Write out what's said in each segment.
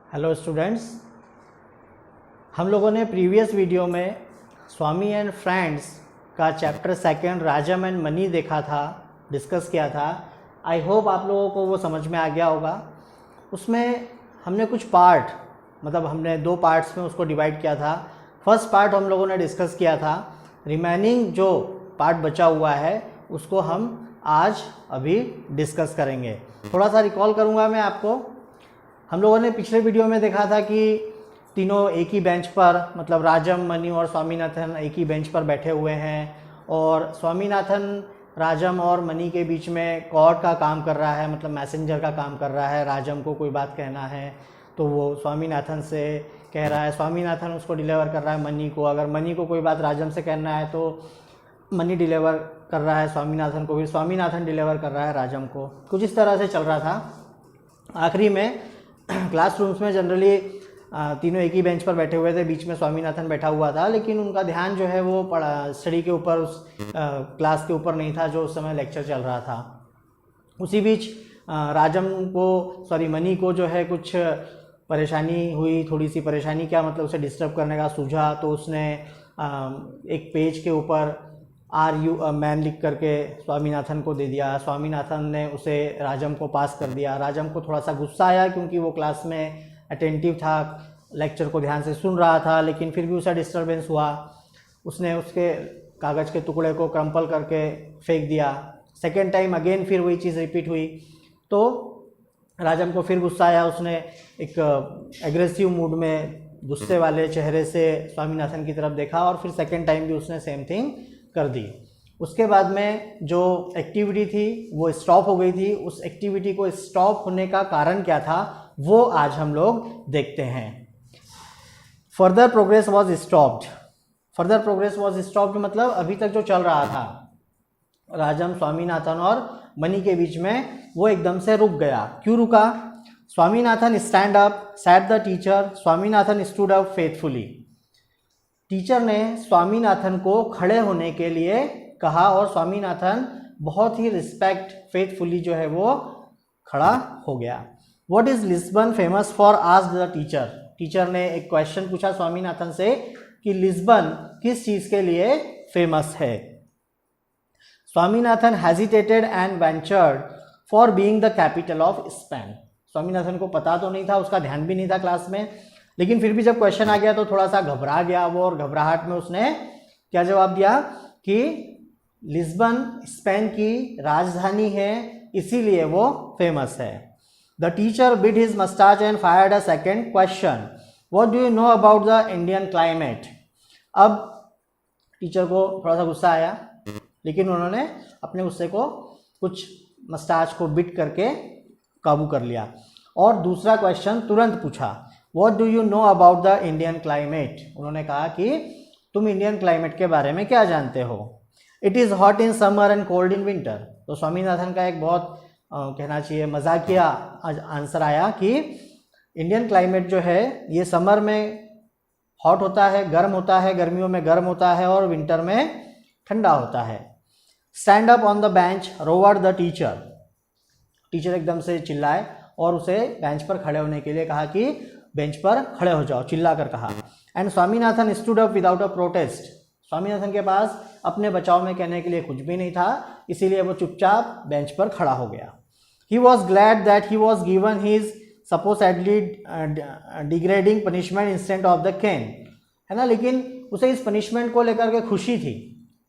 Hello students, हम लोगों ने प्रीवियस वीडियो में स्वामी एंड फ्रेंड्स का chapter second Rajam and money देखा था, डिस्कस किया था। आई होप आप लोगों को वो समझ में आ गया होगा। उसमें हमने कुछ पार्ट हमने दो पार्ट्स में उसको डिवाइड किया था। फर्स्ट पार्ट हम लोगों ने डिस्कस किया था, रिमेनिंग जो पार्ट बचा हुआ है उसको हम आज अभी डिस्कस करेंगे। थोड़ा सा रिकॉल करूँगा मैं आपको। हम लोगों ने पिछले वीडियो में देखा था कि तीनों एक ही बेंच पर, मतलब राजम, मनी और स्वामीनाथन एक ही बेंच पर बैठे हुए हैं और स्वामीनाथन राजम और मनी के बीच में कॉर्ड का काम कर रहा है, मतलब मैसेंजर का काम कर रहा है। राजम को कोई बात कहना है तो वो स्वामीनाथन से कह रहा है, स्वामीनाथन उसको डिलीवर कर रहा है मनी को। अगर मनी को कोई बात राजम से कहना है तो मनी डिलीवर कर रहा है स्वामीनाथन को, फिर स्वामीनाथन डिलीवर कर रहा है राजम को। कुछ इस तरह से चल रहा था। आखिरी में क्लासरूम्स में जनरली तीनों एक ही बेंच पर बैठे हुए थे, बीच में स्वामीनाथन बैठा हुआ था, लेकिन उनका ध्यान जो है वो स्टडी के ऊपर, उस क्लास के ऊपर नहीं था जो उस समय लेक्चर चल रहा था। उसी बीच मनी को जो है कुछ परेशानी हुई, थोड़ी सी परेशानी, क्या मतलब उसे डिस्टर्ब करने का सूझा। तो उसने एक पेज के ऊपर आर यू मैन लिख करके स्वामीनाथन को दे दिया। स्वामीनाथन ने उसे राजम को पास कर दिया। राजम को थोड़ा सा गुस्सा आया क्योंकि वो क्लास में अटेंटिव था, लेक्चर को ध्यान से सुन रहा था, लेकिन फिर भी उसे डिस्टर्बेंस हुआ। उसने उसके कागज़ के टुकड़े को क्रम्पल करके फेंक दिया। सेकेंड टाइम अगेन फिर वही चीज़ रिपीट हुई तो राजम को फिर गुस्सा आया। उसने एक एग्रेसिव मूड में गुस्से वाले चेहरे से स्वामीनाथन की तरफ देखा और फिर सेकेंड टाइम भी उसने सेम थिंग कर दी। उसके बाद में जो एक्टिविटी थी वो स्टॉप हो गई थी। उस एक्टिविटी को स्टॉप होने का कारण क्या था वो आज हम लोग देखते हैं। Further progress was stopped. Further progress was stopped मतलब अभी तक जो चल रहा था राजम, स्वामीनाथन और मनी के बीच में, वो एकदम से रुक गया। क्यों रुका? Swaminathan stand up, sad the teacher. Swaminathan stood up faithfully. Teacher ने स्वामीनाथन को खड़े होने के लिए कहा और स्वामीनाथन बहुत ही रिस्पेक्ट, फेथफुली जो है वो खड़ा हो गया। What is Lisbon famous for? Asked the teacher. Teacher ने एक क्वेश्चन पूछा स्वामीनाथन से कि लिस्बन किस चीज के लिए फेमस है। Swaminathan hesitated and ventured for being the capital of Spain. Swaminathan को पता तो नहीं था, उसका ध्यान भी नहीं था क्लास में, लेकिन फिर भी जब क्वेश्चन आ गया तो थोड़ा सा घबरा गया वो, और घबराहट में उसने क्या जवाब दिया कि लिस्बन स्पेन की राजधानी है, इसीलिए वो फेमस है। The teacher bit his मस्टाच and fired a second question, what do you know about the Indian climate. अब टीचर को थोड़ा सा गुस्सा आया, लेकिन उन्होंने अपने गुस्से को, कुछ मस्टाच को बिट करके काबू कर लिया और दूसरा क्वेश्चन तुरंत पूछा, What do you know about the Indian climate? उन्होंने कहा कि तुम इंडियन क्लाइमेट के बारे में क्या जानते हो। It is hot in summer and cold in winter। तो स्वामीनाथन का एक बहुत कहना चाहिए मजाकिया आंसर आया कि इंडियन क्लाइमेट जो है ये समर में हॉट होता है, गर्म होता है, गर्मियों में गर्म होता है और विंटर में ठंडा होता है। Stand up on the bench, roared the teacher. Teacher एकदम से चिल्लाए और उसे बेंच पर खड़े होने के लिए कहा कि बेंच पर खड़े हो जाओ, चिल्ला कर कहा। And Swaminathan stood up without a protest. Swaminathan के पास अपने बचाव में कहने के लिए कुछ भी नहीं था, इसीलिए वो चुपचाप बेंच पर खड़ा हो गया। He was glad that he was given his supposedly degrading punishment instant of the can, है ना। लेकिन उसे इस पनिशमेंट को लेकर के खुशी थी।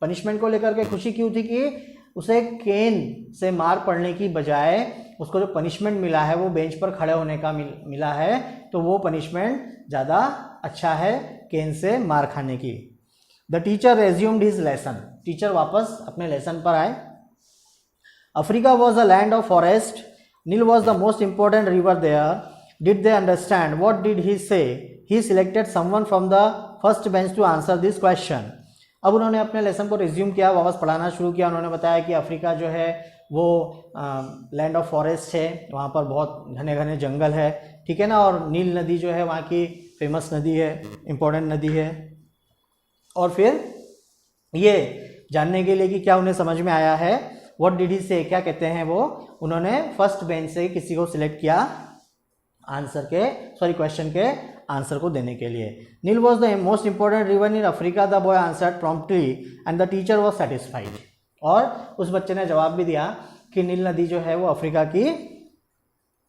पनिशमेंट को लेकर के खुशी क्यों थी? कि उसे केन से मार पड़ने की बजाय उसको जो पनिशमेंट मिला है वो बेंच पर खड़े होने का मिला है, तो वो पनिशमेंट ज़्यादा अच्छा है केन से मार खाने की। The teacher resumed his lesson. Teacher वापस अपने लेसन पर आए। Africa was a land of forest, Nile was the most important river there, did they understand, what did he say, he selected someone from the first bench to answer this question. अब उन्होंने अपने lesson को resume किया, वापस पढ़ाना शुरू किया। उन्होंने बताया कि अफ्रीका जो है वो लैंड ऑफ फॉरेस्ट है, वहाँ पर बहुत घने घने जंगल है, ठीक है ना, और नील नदी जो है वहाँ की फेमस नदी है, इम्पोर्टेंट नदी है। और फिर ये जानने के लिए कि क्या उन्हें समझ में आया है, व्हाट डिड ही से, क्या कहते हैं वो, उन्होंने फर्स्ट बेंच से किसी को सिलेक्ट किया क्वेश्चन के आंसर को देने के लिए। Nile was the most important river in Africa, the boy answered promptly and the teacher was satisfied. और उस बच्चे ने जवाब भी दिया कि नील नदी जो है वो अफ्रीका की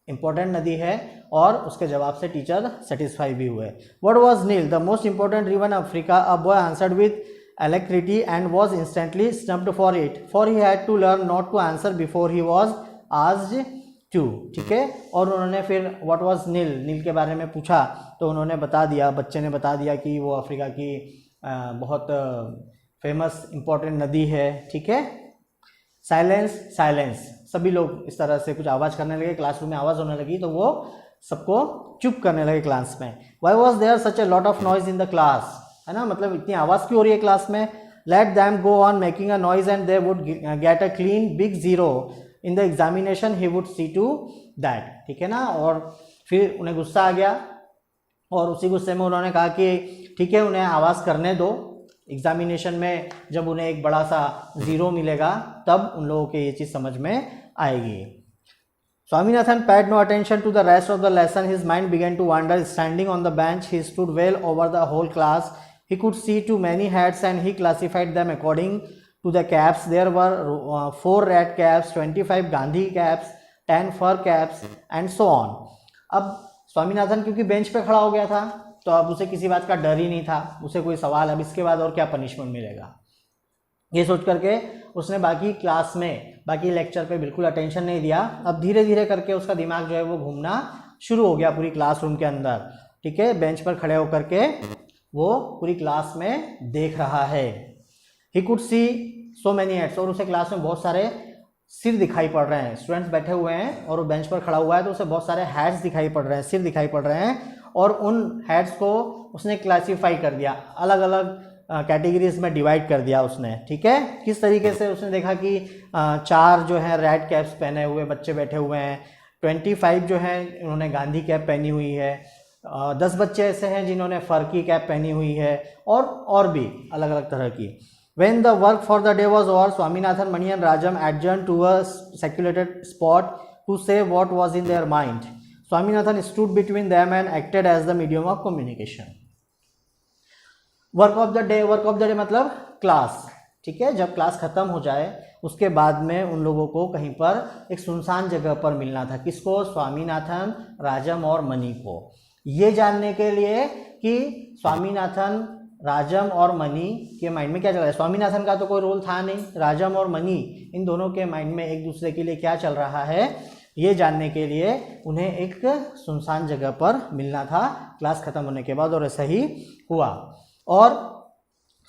इंपॉर्टेंट नदी है, और उसके जवाब से टीचर सेटिस्फाई भी हुए। What was Nile the most important river in Africa, a boy answered with alacrity and was instantly stumped for it, for he had to learn not to answer before he was asked to। ठीक है, और उन्होंने फिर what was नील, नील के बारे में पूछा तो उन्होंने बता दिया, बच्चे ने बता दिया कि वो अफ्रीका की बहुत फेमस इंपॉर्टेंट नदी है। ठीक है, साइलेंस साइलेंस, सभी लोग इस तरह से कुछ आवाज़ करने लगे, क्लासरूम में आवाज़ होने लगी तो वो सबको चुप करने लगे क्लास में। Why was there such a lot of noise in the class, है ना, मतलब इतनी आवाज़ क्यों हो रही है क्लास में। Let them go on making a noise and they would get a clean big zero in the examination, he would see to that. ठीक है ना, और फिर उन्हें गुस्सा आ गया और उसी गुस्से में उन्होंने कहा कि ठीक है उन्हें आवाज़ करने दो, एग्जामिनेशन में जब उन्हें एक बड़ा सा ज़ीरो मिलेगा तब उन लोगों के ये चीज़ समझ में आएगी। Swaminathan paid no attention to the rest of the lesson. His mind began to wander. Standing on the bench, he stood well over the whole class. He could see too many hats and he classified them according to the caps. There were 4 red caps, 25 Gandhi caps, 10 fur caps and so on. अब स्वामीनाथन क्योंकि bench पे खड़ा हो गया था तो अब उसे किसी बात का डर ही नहीं था, उसे कोई सवाल अब इसके बाद और क्या पनिशमेंट मिलेगा, ये सोच करके उसने बाकी क्लास में, बाकी लेक्चर पे बिल्कुल अटेंशन नहीं दिया। अब धीरे धीरे करके उसका दिमाग जो है वो घूमना शुरू हो गया पूरी क्लासरूम के अंदर। ठीक है, बेंच पर खड़े होकर के वो पूरी क्लास में देख रहा है। He could see so many heads, और उसे क्लास में बहुत सारे सिर दिखाई पड़ रहे हैं। स्टूडेंट्स बैठे हुए हैं और वो बेंच पर खड़ा हुआ है तो उसे बहुत सारे हेड्स दिखाई पड़ रहे हैं, सिर दिखाई पड़ रहे हैं, और उन हेड्स को उसने क्लासीफाई कर दिया, अलग अलग कैटेगरीज में डिवाइड कर दिया उसने। ठीक है, किस तरीके से उसने देखा कि 4 जो है रेड कैप्स पहने हुए बच्चे बैठे हुए हैं, 25 जो है उन्होंने गांधी कैप पहनी हुई है, 10 बच्चे ऐसे हैं जिन्होंने फर की कैप पहनी हुई है, और भी अलग अलग तरह की। When the work for the day was over, Swaminathan, Mani and Rajam adjourned to a secluded spot to say what was in their mind. Swaminathan stood between them and acted as the medium of communication. Work of the day मतलब class. ठीक है, जब class खत्म हो जाए उसके बाद में उन लोगों को कहीं पर एक सुनसान जगह पर मिलना था। किसको? स्वामीनाथन, राजम और मनी को। ये जानने के लिए कि स्वामीनाथन, राजम और मनी के माइंड में क्या चल रहा है। स्वामीनाथन का तो कोई रोल था नहीं, राजम और मनी इन दोनों के माइंड में एक दूसरे के लिए क्या चल रहा है ये जानने के लिए उन्हें एक सुनसान जगह पर मिलना था क्लास खत्म होने के बाद, और ऐसा ही हुआ। और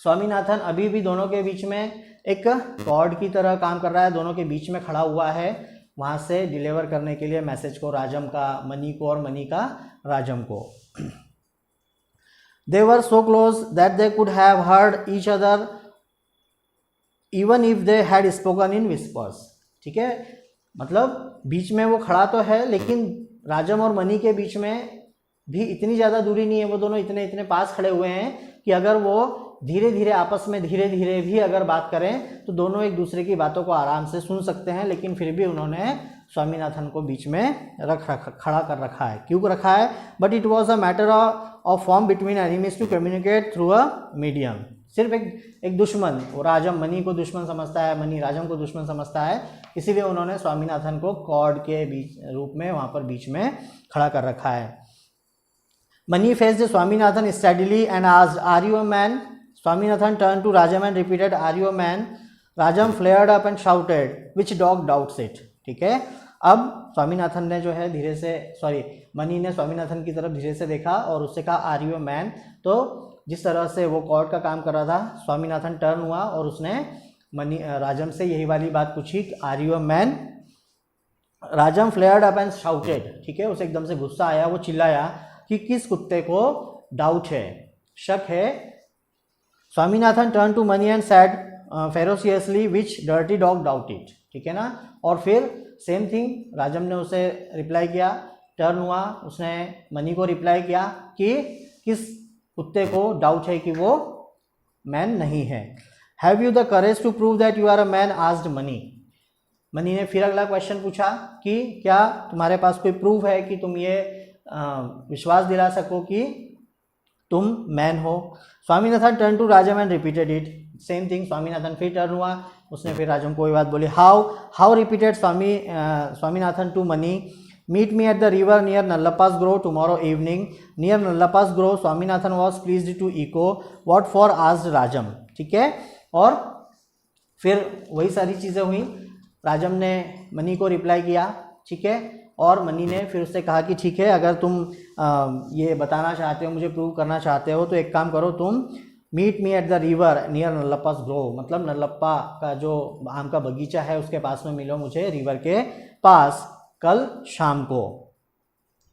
स्वामीनाथन अभी भी दोनों के बीच में एक कॉर्ड की तरह काम कर रहा है, दोनों के बीच में खड़ा हुआ है वहाँ से डिलीवर करने के लिए मैसेज को, राजम का मनी को और मनी का राजम को। They were so close that they could have heard each other even if they had spoken in whispers. ठीक है, मतलब बीच में वो खड़ा तो है लेकिन राजम और मनी के बीच में भी इतनी ज़्यादा दूरी नहीं है, वो दोनों इतने इतने पास खड़े हुए हैं कि अगर वो धीरे धीरे आपस में धीरे धीरे भी अगर बात करें तो दोनों एक दूसरे की बातों को आराम से सुन सकते हैं। लेकिन फिर भी उन्होंने स्वामीनाथन को बीच में खड़ा कर रखा है। क्यों रखा है? But it was a matter of form between enemies to communicate through a medium. सिर्फ एक दुश्मन, वो राजम मनी को दुश्मन समझता है, मनी राजम को दुश्मन समझता है, इसीलिए उन्होंने स्वामीनाथन को कॉर्ड के बीच रूप में वहाँ पर बीच में खड़ा कर रखा है। Money faced Swaminathan steadily and asked, "Are you a man?" Swaminathan turned to Rajam and repeated, "Are you a man?" Rajam flared up and shouted, "Which dog doubts it?" ठीक है, अब स्वामीनाथन ने जो है मनी ने स्वामीनाथन की तरफ धीरे से देखा और उससे कहा, "Are you a man?" तो जिस तरह से वो कॉर्ड का काम कर रहा था, स्वामीनाथन टर्न हुआ और उसने राजम से यही वाली बात पूछी, "Are you a man?" Rajam flared up and shouted. ठीक है, उसे एकदम से गुस्सा आया, वो चिल्लाया कि किस कुत्ते को डाउट है, शक है। Swaminathan turn to Mani and said ferociously, which dirty dog doubt it. ठीक है ना, और फिर सेम थिंग राजम ने उसे रिप्लाई किया, टर्न हुआ, उसने मनी को रिप्लाई किया कि किस कुत्ते को डाउट है कि वो मैन नहीं है। Have you the courage to prove that you are a man? Asked Mani. Mani ने फिर अगला क्वेश्चन पूछा कि क्या तुम्हारे पास कोई प्रूफ है कि तुम ये विश्वास दिला सको कि तुम मैन हो। Swaminathan turn to Rajam and repeated it, same thing. Swaminathan फिर टर्न हुआ, उसने फिर राजम को वही बात बोली। How repeated Swaminathan to Mani, meet me at the river near Nallappa's grove tomorrow evening. Near Nallappa's grove Swaminathan was pleased to echo what for asked Rajam, ठीक है। और फिर वही सारी चीज़ें हुई, राजम ने मनी को रिप्लाई किया, ठीक है। और मनी ने फिर उससे कहा कि ठीक है, अगर तुम ये बताना चाहते हो, मुझे प्रूव करना चाहते हो, तो एक काम करो, तुम meet me at the river near Nallappa's grove, मतलब नल्लप्पा का जो आम का बगीचा है उसके पास में मिलो मुझे रिवर के पास कल शाम को,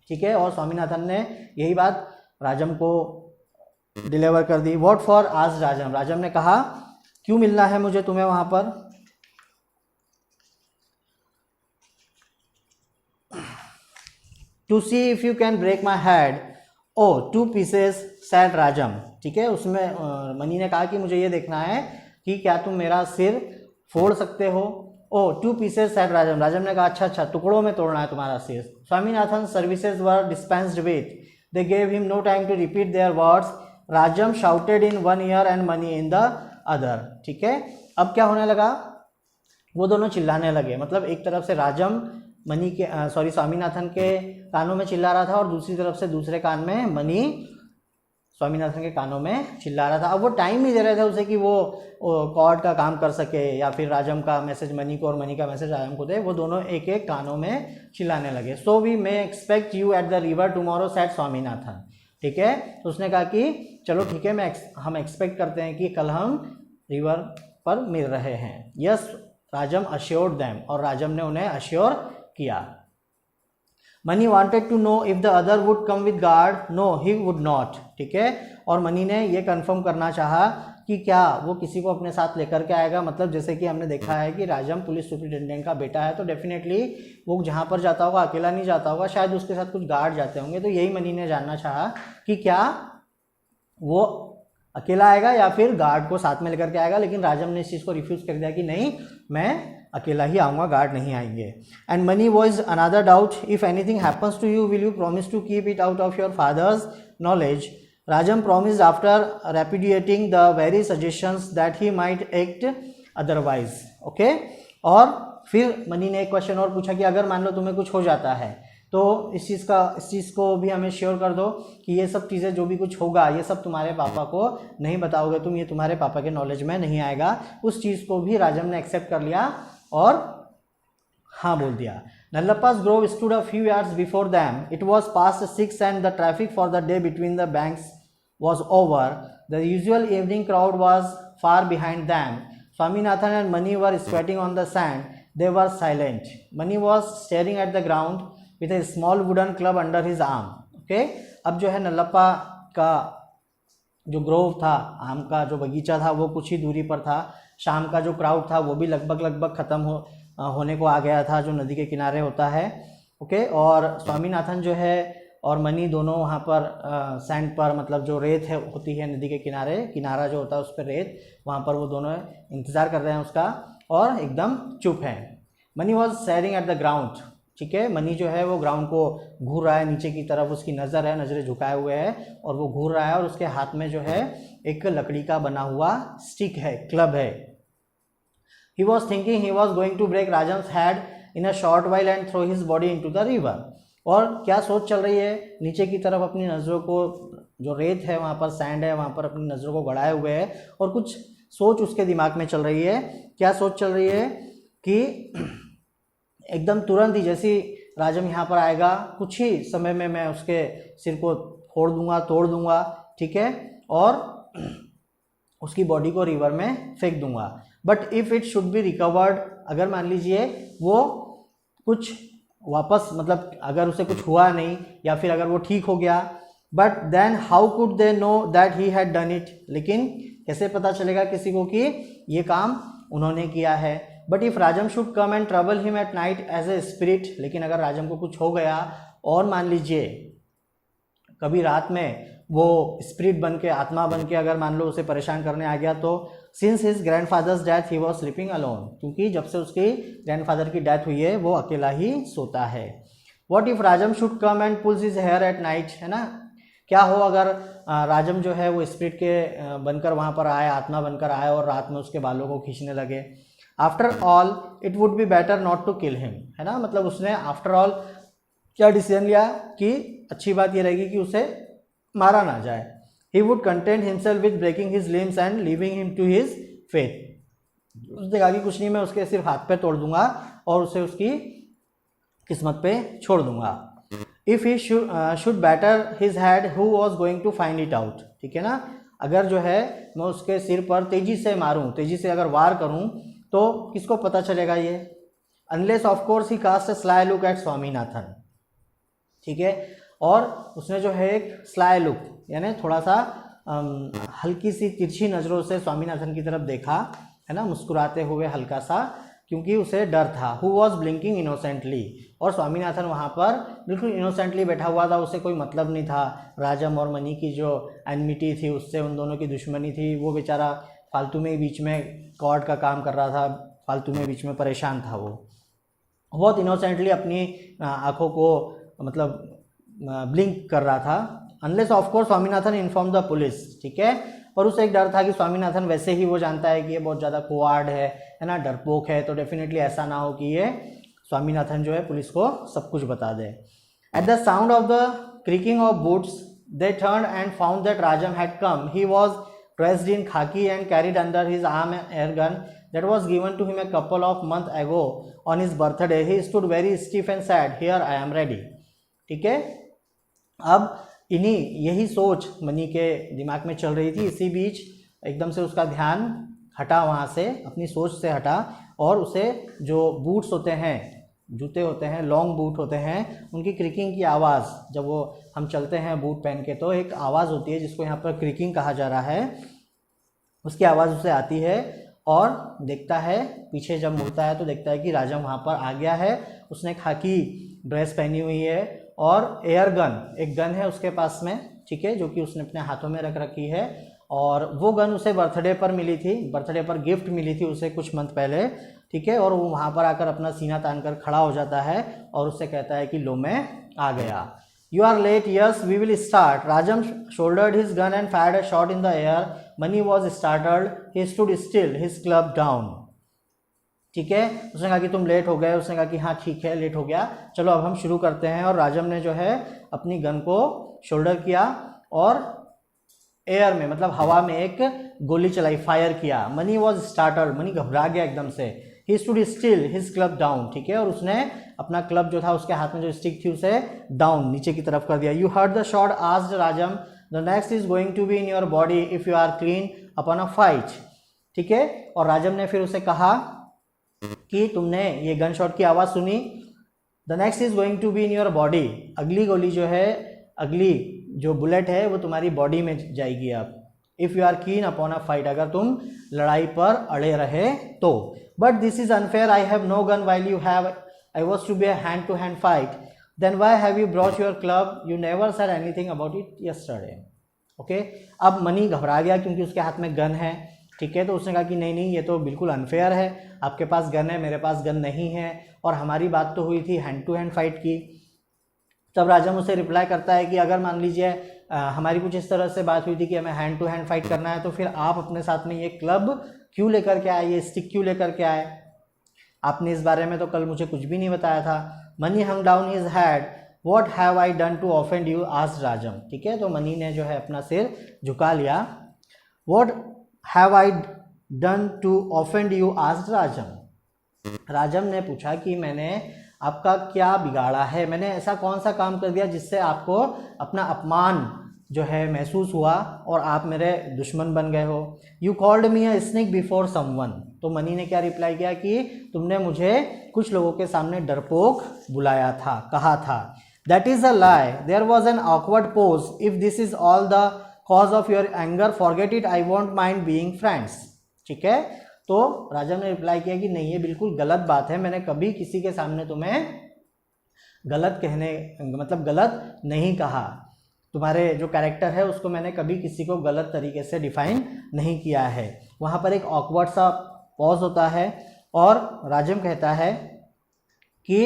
ठीक है। और स्वामीनाथन ने यही बात राजम को डिलीवर कर दी। What for asked Rajam, Rajam ने कहा क्यों मिलना है मुझे तुम्हें वहां पर। To see if you can break my head, oh 2 pieces said Rajam, ठीक है। उसमें मनी ने कहा कि मुझे ये देखना है कि क्या तुम मेरा सिर फोड़ सकते हो। ओ 2 pieces सैड राजम, राजम ने कहा अच्छा टुकड़ों में तोड़ना है तुम्हारा सिर। Swaminathan services were dispensed with, they gave him no time to repeat their words, Rajam shouted in one ear and Mani in the other, ठीक है। अब क्या होने लगा, वो दोनों चिल्लाने लगे, मतलब एक तरफ से राजम मनी के स्वामीनाथन के कानों में चिल्ला रहा था और दूसरी तरफ से दूसरे कान में मनी स्वामीनाथन के कानों में चिल्ला रहा था। अब वो टाइम नहीं दे रहे थे उसे कि वो कॉर्ड का काम कर सके या फिर राजम का मैसेज मनी को और मनी का मैसेज राजम को दे, वो दोनों एक एक कानों में चिल्लाने लगे। So we may expect you at the river tomorrow said Swaminathan, ठीक है। तो उसने कहा कि चलो ठीक है, हम एक्सपेक्ट करते हैं कि कल हम रिवर पर मिल रहे हैं। यस राजम अश्योर्ड देम, और राजम ने उन्हें अश्योर किया। Mani wanted to know if the other would come with guard, no he would not, ठीक है। और मनी ने ये कंफर्म करना चाहा कि क्या वो किसी को अपने साथ लेकर के आएगा, मतलब जैसे कि हमने देखा है कि राजम पुलिस सुपरिटेंडेंट का बेटा है, तो डेफिनेटली वो जहाँ पर जाता होगा अकेला नहीं जाता होगा, शायद उसके साथ कुछ गार्ड जाते होंगे। तो यही मनी ने जानना चाहा कि क्या वो अकेला आएगा या फिर गार्ड को साथ में लेकर के आएगा। लेकिन राजम ने इस चीज़ को रिफ्यूज़ कर दिया कि नहीं, मैं अकेला ही आऊँगा, गार्ड नहीं आएंगे। And Mani was another doubt, if anything happens to you will you promise to keep it out of your father's knowledge. Rajam promised after repudiating the very suggestions that he might act otherwise, okay. और फिर money ने एक question और पूछा कि अगर मान लो तुम्हें कुछ हो जाता है तो इस चीज़ को भी हमें श्योर कर दो कि ये सब चीज़ें जो भी कुछ होगा ये सब तुम्हारे पापा को नहीं बताओगे तुम, ये तुम्हारे पापा के नॉलेज में नहीं आएगा। उस चीज़ को भी राजम ने एक्सेप्ट कर लिया और हाँ बोल दिया। Nallappa's grove stood a few yards before them, it was past 6 and the traffic for the day between the banks was over. The usual evening crowd was far behind them. Swaminathan and Mani were squatting on the sand. They were silent. Mani was staring at the ground with a small wooden club under his arm. Okay? अब जो है नल्लप्पा का जो Grove था, आम का जो बगीचा था, वो कुछ ही दूरी पर था। शाम का जो क्राउड था वो भी लगभग खत्म होने को आ गया था, जो नदी के किनारे होता है। ओके, और स्वामीनाथन जो है और मनी दोनों वहाँ पर सैंड पर, मतलब जो रेत है होती है नदी के किनारे, किनारा जो होता है उस पर रेत, वहाँ पर वो दोनों इंतज़ार कर रहे हैं उसका और एकदम चुप है। Money was staring at the ground, ठीक है। मनी जो है वो ग्राउंड को घूर रहा है नीचे की तरफ, उसकी नज़र है, नज़रें झुकाए हुए है और वो घूर रहा है और उसके हाथ में जो है एक लकड़ी का बना हुआ स्टिक है, क्लब है। He was thinking he was going to break Rajam's head in a short while and throw his body into the river. और क्या सोच चल रही है, नीचे की तरफ अपनी नज़रों को, जो रेत है वहाँ पर, सैंड है वहाँ पर, अपनी नज़रों को गड़ाए हुए है और कुछ सोच उसके दिमाग में चल रही है। क्या सोच चल रही है कि एकदम तुरंत ही जैसी राजम यहाँ पर आएगा, कुछ ही समय में मैं उसके सिर को फोड़ दूंगा, तोड़ दूंगा, ठीक है, और उसकी बॉडी को रिवर में फेंक दूंगा। But if it should be recovered, अगर मान लीजिए वो कुछ वापस, मतलब अगर उसे कुछ हुआ नहीं या फिर अगर वो ठीक हो गया, but then how could they know that he had done it, लेकिन कैसे पता चलेगा किसी को कि ये काम उन्होंने किया है। But if Rajam should come and trouble him at night as a spirit, लेकिन अगर राजम को कुछ हो गया और मान लीजिए कभी रात में वो स्पिरिट बन के, आत्मा बन के अगर मान लो उसे परेशान करने आ गया, तो since his grandfathers death he was sleeping alone, क्योंकि जब से उसकी ग्रैंडफादर की डेथ हुई है वो अकेला ही सोता है। What if Rajam should come and pulls his hair at night, है ना, क्या हो अगर राजम जो है वो स्पिरिट के बनकर वहाँ पर आए, आत्मा बनकर आए और रात में उसके बालों को खींचने लगे। After all it would be better not to kill him, है ना, मतलब उसने आफ्टर ऑल क्या डिसीजन लिया कि अच्छी बात ये रहेगी कि उसे मारा ना जाए। He would content himself with breaking his limbs and leaving him to his faith, उसने कहा कि कुछ नहीं, मैं उसके सिर्फ हाथ पे तोड़ दूंगा और उसे उसकी किस्मत पे छोड़ दूंगा। If he should batter his head who was going to find it out, ठीक है ना, अगर जो है मैं उसके सिर पर तेजी से मारूं, तेजी से अगर वार करूं तो किसको पता चलेगा ये, unless of course he cast a sly look at Swaminathan, ठीक है, और उसने जो है एक स्लाई लुक यानी थोड़ा सा हल्की सी तिरछी नज़रों से स्वामीनाथन की तरफ देखा, है ना, मुस्कुराते हुए हल्का सा, क्योंकि उसे डर था। हु वॉज ब्लिंकिंग इनोसेंटली, और स्वामीनाथन वहाँ पर बिल्कुल इनोसेंटली बैठा हुआ था, उसे कोई मतलब नहीं था राजम और मनी की जो एनमिटी थी, उससे उन दोनों की दुश्मनी थी, वो बेचारा फालतू में बीच में कॉर्ड का काम कर रहा था, फालतू में बीच में परेशान था, वो बहुत इनोसेंटली अपनी आँखों को मतलब ब्लिंक कर रहा था। Unless of course Swaminathan inform the police, ठीक है, और उसे एक डर था कि स्वामीनाथन वैसे ही वो जानता है कि ये बहुत ज़्यादा कोवार्ड है ना, डरपोक है, तो डेफिनेटली ऐसा ना हो कि ये स्वामीनाथन जो है पुलिस को सब कुछ बता दे। At the sound of the creaking of boots they turned and found that Rajam had come. He was dressed in khaki and carried under his arm an air gun that was given to him a couple of months ago on his birthday. He stood very stiff and said, "Here I am ready." ठीक है, अब यही सोच money के दिमाग में चल रही थी। इसी बीच एकदम से उसका ध्यान हटा, वहाँ से अपनी सोच से हटा, और उसे जो बूट्स होते हैं, जूते होते हैं, लॉन्ग बूट होते हैं, उनकी क्रिकिंग की आवाज़, जब वो हम चलते हैं बूट पहन के तो एक आवाज़ होती है जिसको यहाँ पर क्रिकिंग कहा जा रहा है, उसकी आवाज़ उसे आती है, और देखता है पीछे जब मुड़ता है तो देखता है कि राजम वहाँ पर आ गया है। उसने खाकी ड्रेस पहनी हुई है और एयर गन, एक गन है उसके पास में, ठीक है, जो कि उसने अपने हाथों में रख रखी है, और वो गन उसे बर्थडे पर मिली थी, बर्थडे पर गिफ्ट मिली थी उसे कुछ मंथ पहले, ठीक है, और वो वहाँ पर आकर अपना सीना तान कर खड़ा हो जाता है और उससे कहता है कि लो मैं आ गया। You are late. Yes, we will start. Rajam shouldered his gun and fired a shot in the air. Mani was startled. He stood still, his club down. ठीक है, उसने कहा कि तुम लेट हो गए, उसने कहा कि हाँ ठीक है लेट हो गया, चलो अब हम शुरू करते हैं। और राजम ने जो है अपनी गन को शोल्डर किया और एयर में मतलब हवा में एक गोली चलाई, फायर किया। मनी वॉज स्टार्टर्ड, मनी घबरा गया एकदम से। He stood still, his club down, ठीक है, और उसने अपना क्लब जो था उसके हाथ में जो स्टिक थी उसे डाउन, नीचे की तरफ कर दिया। You heard the shot, asked Rajam, the next is going to be in your body if you are keen upon a fight, ठीक है। और राजम ने फिर उसे कहा कि तुमने ये गन शॉट की आवाज़ सुनी, the next is going to be in your body, अगली गोली जो है, अगली जो बुलेट है वो तुम्हारी बॉडी में जाएगी अब। If you are keen upon a fight, अगर तुम लड़ाई पर अड़े रहे तो। But this is unfair, I have no gun while you have, I was to be a hand to hand fight, then why have you brought your club, you never said anything about it yesterday. Okay, अब मनी घबरा गया क्योंकि उसके हाथ में gun है, ठीक है, तो उसने कहा कि नहीं नहीं ये तो बिल्कुल अनफेयर है, आपके पास गन है मेरे पास गन नहीं है, और हमारी बात तो हुई थी हैंड टू हैंड फाइट की। तब राजम उसे रिप्लाई करता है कि अगर मान लीजिए हमारी कुछ इस तरह से बात हुई थी कि हमें हैंड टू हैंड फाइट करना है, तो फिर आप अपने साथ में ये क्लब क्यों लेकर के आए, ये स्टिक क्यों लेकर के आए, आपने इस बारे में तो कल मुझे कुछ भी नहीं बताया था। Mani hung down his head, what have I done to offend you, asked Rajam, ठीक है, तो मनी ने जो है अपना सिर झुका लिया। What have I done to offend you, asked Rajam, Rajam ने पूछा कि मैंने आपका क्या बिगाड़ा है, मैंने ऐसा कौन सा काम कर दिया जिससे आपको अपना अपमान जो है महसूस हुआ और आप मेरे दुश्मन बन गए हो। You called me a snake before someone, तो मनी ने क्या रिप्लाई किया कि तुमने मुझे कुछ लोगों के सामने डरपोक बुलाया था, कहा था। That is a lie, there was an awkward pause, if this is all the cause of your anger forget it, I won't mind being friends, ठीक है। तो राजम ने रिप्लाई किया कि नहीं ये बिल्कुल गलत बात है, मैंने कभी किसी के सामने तुम्हें गलत कहने मतलब गलत नहीं कहा, तुम्हारे जो कैरेक्टर है उसको मैंने कभी किसी को गलत तरीके से डिफाइन नहीं किया है। वहाँ पर एक ऑकवर्ड सा पॉज होता है और राजम कहता है कि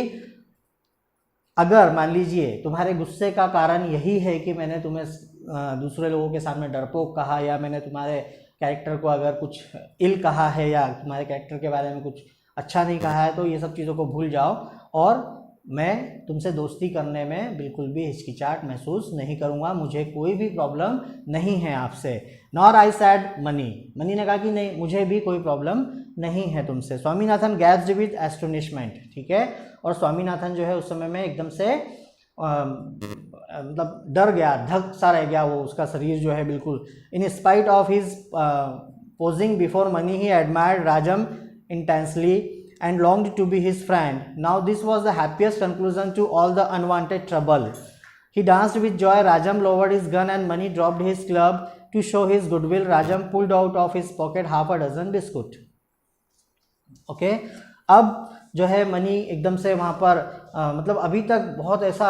अगर मान लीजिए तुम्हारे गुस्से का कारण यही है कि मैंने तुम्हें दूसरे लोगों के सामने डरपोक कहा, या मैंने तुम्हारे कैरेक्टर को अगर कुछ इल कहा है, या तुम्हारे कैरेक्टर के बारे में कुछ अच्छा नहीं कहा है, तो ये सब चीज़ों को भूल जाओ और मैं तुमसे दोस्ती करने में बिल्कुल भी हिचकिचाहट महसूस नहीं करूँगा, मुझे कोई भी प्रॉब्लम नहीं है आपसे। Nor I sad money, Mani ने कहा कि नहीं मुझे भी कोई प्रॉब्लम नहीं है तुमसे। स्वामीनाथन गैस्ड विद एस्टोनिशमेंट, ठीक है, और स्वामीनाथन जो है उस समय में एकदम से मतलब डर गया, धक सा रह गया वो, उसका शरीर जो है बिल्कुल। In spite of his posing before money he admired Rajam intensely and longed to be his friend. Now this was the happiest conclusion to all the unwanted trouble. He danced with joy. Rajam lowered his gun and Mani dropped his club. To show his goodwill, Rajam pulled out of his pocket half a dozen biscuit. Okay, अब जो है money एकदम से वहाँ पर मतलब अभी तक बहुत ऐसा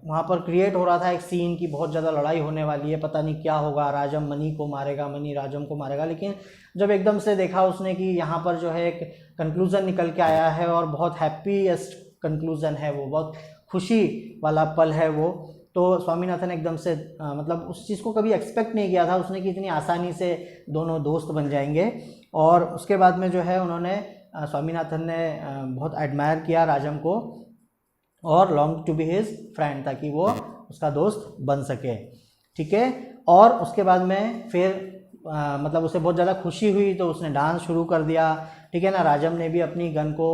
वहाँ पर क्रिएट हो रहा था एक सीन की बहुत ज़्यादा लड़ाई होने वाली है, पता नहीं क्या होगा, राजम मनी को मारेगा, मनी राजम को मारेगा। लेकिन जब एकदम से देखा उसने कि यहाँ पर जो है एक कंक्लूज़न निकल के आया है और बहुत हैप्पीएस्ट कंक्लूज़न है वो, बहुत खुशी वाला पल है वो, तो स्वामीनाथन एकदम से मतलब उस चीज़ को कभी एक्सपेक्ट नहीं किया था उसने कि इतनी आसानी से दोनों दोस्त बन जाएंगे। और उसके बाद में जो है उन्होंने स्वामीनाथन ने बहुत एडमायर किया राजम को और long to be his friend, ताकि वो उसका दोस्त बन सके, ठीक है। और उसके बाद में फिर मतलब उसे बहुत ज़्यादा खुशी हुई तो उसने डांस शुरू कर दिया, ठीक है ना। राजम ने भी अपनी गन को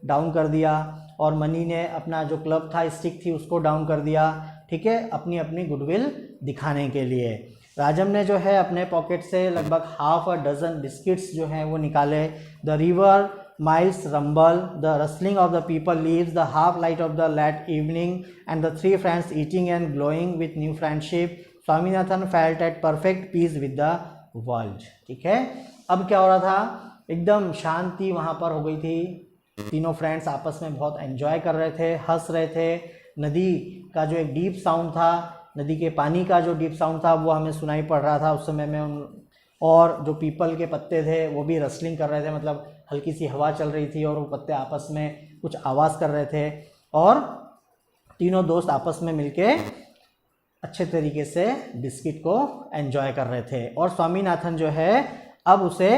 डाउन कर दिया और मनी ने अपना जो क्लब था, स्टिक थी, उसको डाउन कर दिया, ठीक है, अपनी अपनी गुडविल दिखाने के लिए। राजम ने जो है अपने पॉकेट से लगभग हाफ अ डजन बिस्किट्स जो हैं वो निकाले। The river miles rumble, the rustling of the people leaves, the half light of the late evening, and the three friends eating and glowing with new friendship. Swaminathan felt at perfect peace with the world, ठीक है। अब क्या हो रहा था, एकदम शांति वहाँ पर हो गई थी, तीनों फ्रेंड्स आपस में बहुत एंजॉय कर रहे थे, हंस रहे थे। नदी का जो एक डीप साउंड था, नदी के पानी का जो डीप साउंड था वो हमें सुनाई पड़ रहा था उस समय में। और जो पीपल के पत्ते थे वो भी रसलिंग कर रहे थे, मतलब हल्की सी हवा चल रही थी और वो पत्ते आपस में कुछ आवाज़ कर रहे थे। और तीनों दोस्त आपस में मिलके अच्छे तरीके से बिस्किट को एंजॉय कर रहे थे। और स्वामीनाथन जो है अब उसे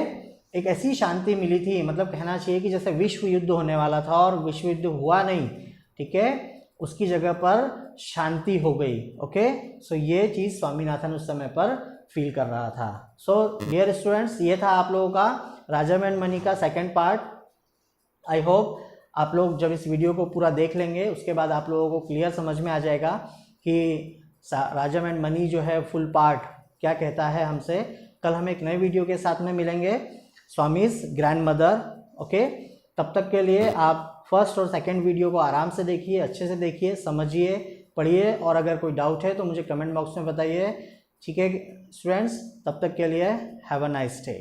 एक ऐसी शांति मिली थी, मतलब कहना चाहिए कि जैसे विश्व युद्ध होने वाला था और विश्व युद्ध हुआ नहीं, ठीक है, उसकी जगह पर शांति हो गई। ओके, सो ये चीज़ स्वामीनाथन उस समय पर फील कर रहा था। सो डियर स्टूडेंट्स, ये था आप लोगों का राजम एंड मनी का सेकंड पार्ट। आई होप आप लोग जब इस वीडियो को पूरा देख लेंगे उसके बाद आप लोगों को क्लियर समझ में आ जाएगा कि राजम एंड मनी जो है फुल पार्ट क्या कहता है हमसे। कल हम एक नए वीडियो के साथ में मिलेंगे, स्वामीज ग्रैंड मदर। ओके, तब तक के लिए आप फर्स्ट और सेकंड वीडियो को आराम से देखिए, अच्छे से देखिए, समझिए, पढ़िए, और अगर कोई डाउट है तो मुझे कमेंट बॉक्स में बताइए, ठीक है स्टूडेंट्स। तब तक के लिए हैव अ नाइस डे।